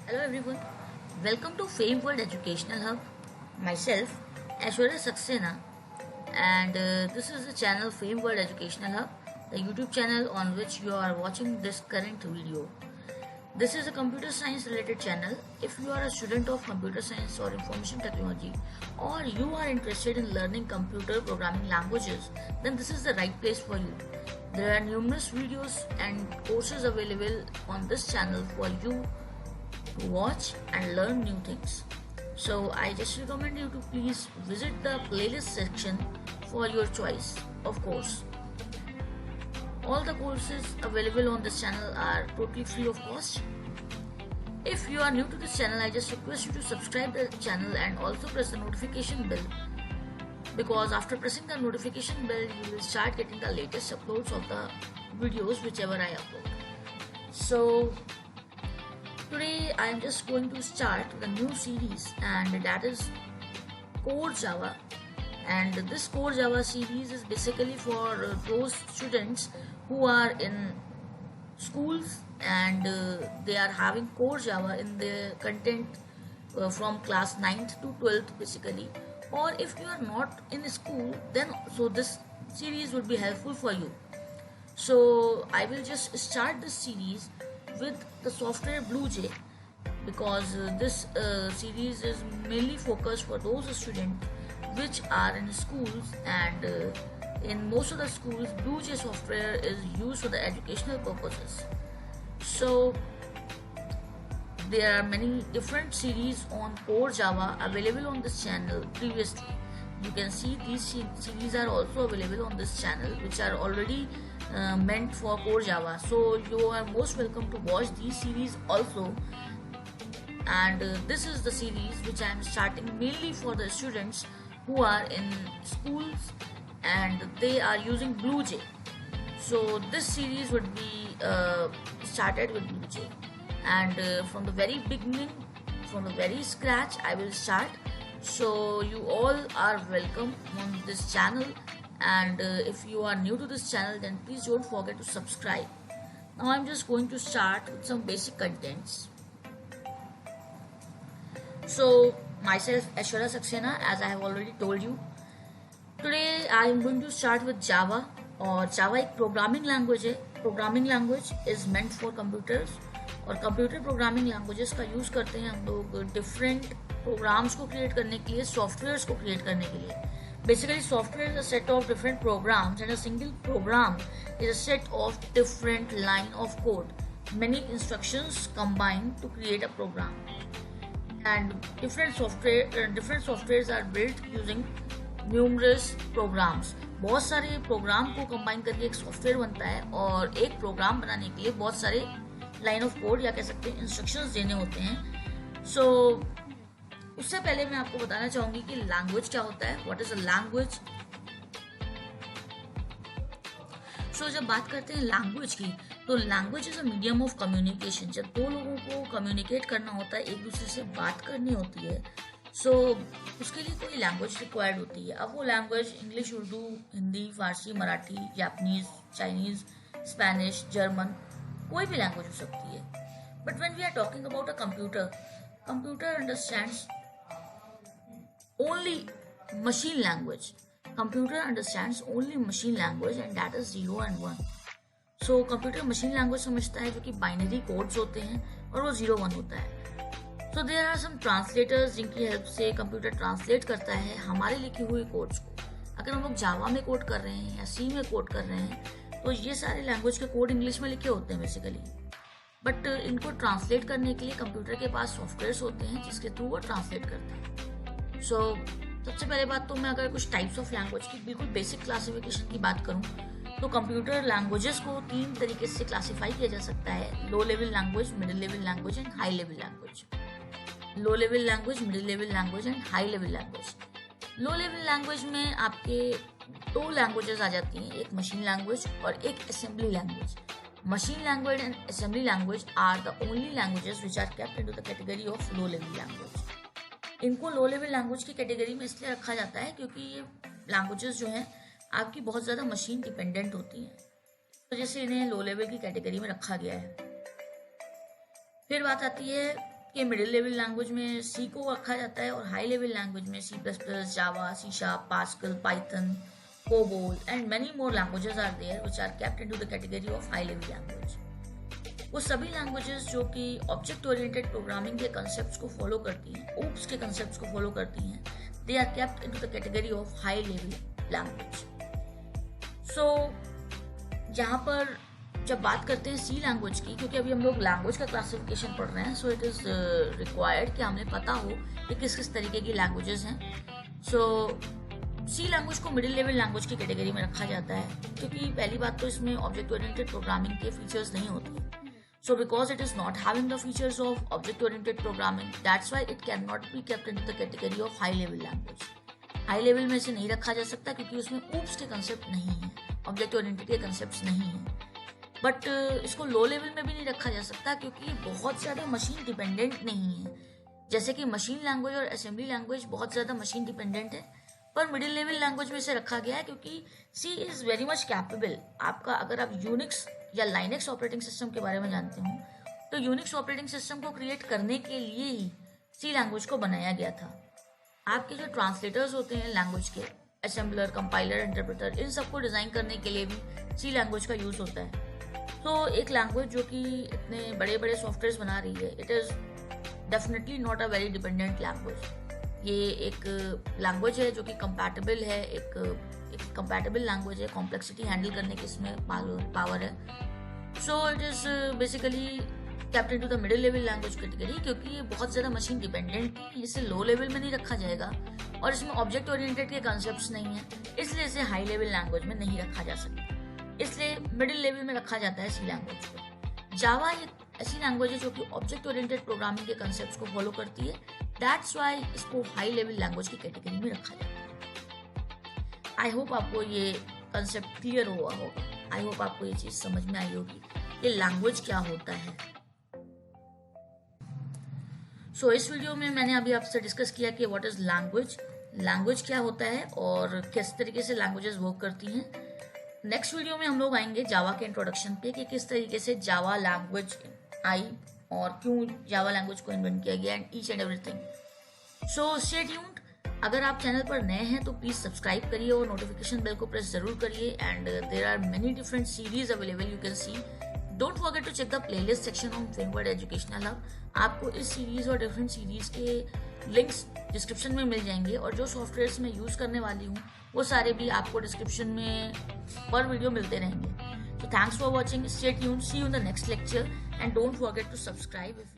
Hello everyone, welcome to Fame World Educational Hub. Myself, Aishwarya Saxena, and this is the channel Fame World Educational Hub, the YouTube channel on which you are watching this current video. This is a computer science related channel. If you are a student of computer science or information technology, or you are interested in learning computer programming languages, then this is the right place for you. There are numerous videos and courses available on this channel for you to watch and learn new things. So I just recommend you to please visit the playlist section for your choice, of course. All the courses available on this channel are totally free of cost. If you are new to this channel, I just request you to subscribe the channel and also press the notification bell, because after pressing the notification bell you will start getting the latest uploads of the videos whichever I upload. So today I am just going to start the new series, and that is Core Java. And this Core Java series is basically for those students who are in schools and they are having Core Java in their content from class 9th to 12th basically. Or if you are not in school, then so this series would be helpful for you. So I will just start this series with the software Bluej, because this series is mainly focused for those students which are in schools, and in most of the schools Bluej software is used for the educational purposes. So there are many different series on Core Java available on this channel previously. You can see these series are also available on this channel, which are already meant for Core Java. So you are most welcome to watch these series also. And this is the series which I am starting mainly for the students who are in schools and they are using Bluej. So this series would be started with Bluej, and from the very beginning, from the very scratch I will start. So you all are welcome on this channel, and if you are new to this channel, then please don't forget to subscribe. Now I'm just going to start with some basic contents. So myself Aishwarya Saxena, as I have already told you, today I am going to start with Java. और Java एक programming language है. Programming language is meant for computers, और computer programming languages का use करते हैं हम लोग different programmes को क्रिएट करने के लिए, सॉफ्टवेयर्स को क्रिएट करने के लिए. Basically, software is a set of different programs, and a single program is a set of different line of code. Many instructions combine to create a program, and different softwares are built using numerous programs. बहुत सारे programme को combine करके एक software बनता है, और एक programme बनाने के लिए बहुत सारे लाइन ऑफ कोड या कह सकते हैं इंस्ट्रक्शंस देने होते हैं. सो उससे पहले मैं आपको बताना चाहूंगी कि लैंग्वेज क्या होता है, व्हाट इज अ लैंग्वेज. सो जब बात करते हैं लैंग्वेज की, तो language is a medium of communication. जब दो लोगों को कम्युनिकेट करना होता है, एक दूसरे से बात करनी होती है, सो उसके लिए कोई लैंग्वेज रिक्वायर्ड होती है. अब वो language English, Urdu, Hindi, Farsi, Marathi, Japanese, Chinese, Spanish, German, कोई भी लैंग्वेज हो सकती है. But when we are talking about a computer understands only machine language. Computer understands only machine language, and that is 0 and 1. So computer machine language समझता है जो कि binary codes होते हैं, और वो 0-1 होता है. So there are some translators जिनकी हेल्प से कंप्यूटर ट्रांसलेट करता है हमारे लिखी हुई कोड्स को. अगर हम लोग जावा में कोड कर रहे हैं या सी में कोड कर रहे हैं, तो ये सारे लैंग्वेज के कोड इंग्लिश में लिखे होते हैं बेसिकली, बट इनको ट्रांसलेट करने के लिए कंप्यूटर के पास सॉफ्टवेयर्स होते हैं जिसके थ्रू वो ट्रांसलेट करते हैं. सो सबसे पहले बात तो मैं अगर कुछ टाइप्स ऑफ लैंग्वेज की बिल्कुल बेसिक क्लासिफिकेशन की बात करूँ, तो कंप्यूटर लैंग्वेजेस को 3 तरीके से क्लासीफाई किया जा सकता है: लो level language, middle level language and high level language. Low level language, middle level language and high level language. Low level language में आपके 2 लैंग्वेजेस आ जाती हैं, एक मशीन लैंग्वेज और एक assembly language. Machine language and assembly language are the only languages which are kept into the category of low level language. इनको low level language की category में इसलिए रखा जाता है क्योंकि ये लैंग्वेजेस जो हैं आपकी बहुत ज़्यादा मशीन डिपेंडेंट होती हैं, तो वजह से इन्हें लो लेवल की कैटेगरी में रखा गया है. फिर बात आती है कि मिडिल लेवल लैंग्वेज में सी को रखा जाता है और हाई लेवल लैंग्वेज में C plus plus, Java, C sharp, Pascal, Python, COBOL and many more languages are there which are kept into the category of high level language. वो सभी languages जो कि ऑब्जेक्ट ओरिएंटेड प्रोग्रामिंग के concepts को follow करती हैं, OOPS के concepts को फॉलो करती हैं, they are kept into the category of high level language. So यहाँ पर जब बात करते हैं सी लैंग्वेज की, क्योंकि अभी हम लोग लैंग्वेज का क्लासिफिकेशन पढ़ रहे हैं, सो इट इज़ रिक्वायर्ड कि हमें पता हो कि किस किस तरीके की लैंग्वेजेस हैं। सो सी लैंग्वेज को मिडिल लेवल लैंग्वेज की कैटेगरी में रखा जाता है, क्योंकि पहली बात तो इसमें ऑब्जेक्ट ओरिएंटेड प्रोग्रामिंग के फीचर्स नहीं होते। So because it is not having the features of object oriented programming, that's why it can not be kept into the category of high level language. High level में इसे नहीं रखा जा सकता क्योंकि उसमें ऊप्स के कंसेप्ट नहीं है, ऑब्जेक्ट ओरिएंटेड के कंसेप्ट नहीं है। बट इसको लो लेवल में भी नहीं रखा जा सकता क्योंकि बहुत ज़्यादा मशीन डिपेंडेंट नहीं है। जैसे कि मशीन लैंग्वेज और असेंबली लैंग्वेज बहुत ज़्यादा मशीन डिपेंडेंट है, पर मिडिल लेवल लैंग्वेज में इसे रखा गया है क्योंकि सी इज़ वेरी मच कैपेबल। आपका अगर आप यूनिक्स या लाइनेक्स ऑपरेटिंग सिस्टम के बारे में जानते हो तो यूनिक्स ऑपरेटिंग सिस्टम को क्रिएट करने के लिए ही सी लैंग्वेज को बनाया गया था। आपके जो ट्रांसलेटर्स होते हैं लैंग्वेज के, असेंबलर, कंपाइलर, इंटरप्रेटर, इन सबको डिज़ाइन करने के लिए भी सी लैंग्वेज का यूज़ होता है। तो एक लैंग्वेज जो कि इतने बड़े बड़े सॉफ्टवेयर बना रही है, it is definitely not a very dependent language. ये एक लैंग्वेज है जो कि कंपैटिबल है, एक कंपैटिबल लैंग्वेज है, कॉम्प्लेक्सिटी हैंडल करने की इसमें पावर है। So it is basically kept into the middle level language category, क्योंकि ये बहुत ज़्यादा मशीन डिपेंडेंट है, इसे लो लेवल में नहीं रखा जाएगा और इसमें ऑब्जेक्ट ओरिएंटेड के कॉन्सेप्ट्स नहीं है, इसलिए इसे हाई लेवल लैंग्वेज में नहीं रखा जा सकता, इसलिए मिडिल लेवल में रखा जाता है सी लैंग्वेज को। जावा एक ऐसी लैंग्वेज है जो कि ऑब्जेक्ट ओरिएंटेड प्रोग्रामिंग के कंसेप्ट्स को फॉलो करती है, दैट्स व्हाई इसको हाई लेवल लैंग्वेज की कैटेगरी में रखा जाता है। आई होप आपको ये कंसेप्ट क्लियर हुआ होगा, आई होप आपको ये चीज़ समझ में आई होगी कि लैंग्वेज क्या होता है। सो इस वीडियो में मैंने अभी आपसे डिस्कस किया कि व्हाट इज लैंग्वेज, लैंग्वेज क्या होता है और किस तरीके से लैंग्वेजेस वर्क करती हैं। नेक्स्ट वीडियो में हम लोग आएंगे जावा के इंट्रोडक्शन पे कि किस तरीके से जावा लैंग्वेज आई और क्यों जावा लैंग्वेज को इन्वेंट किया गया and each and everything. So stay tuned. अगर आप चैनल पर नए हैं तो प्लीज सब्सक्राइब करिए और नोटिफिकेशन बेल को प्रेस जरूर करिए। And there are many different series available, you can see. Don't forget to check the playlist section on Frameward educational hub. आपको इस सीरीज और डिफरेंट सीरीज के लिंक्स डिस्क्रिप्शन में मिल जाएंगे और जो सॉफ्टवेयर्स मैं यूज करने वाली हूँ वो सारे भी आपको डिस्क्रिप्शन में पर वीडियो मिलते रहेंगे। So thanks for watching, stay tuned, see you in the next lecture and don't forget to subscribe if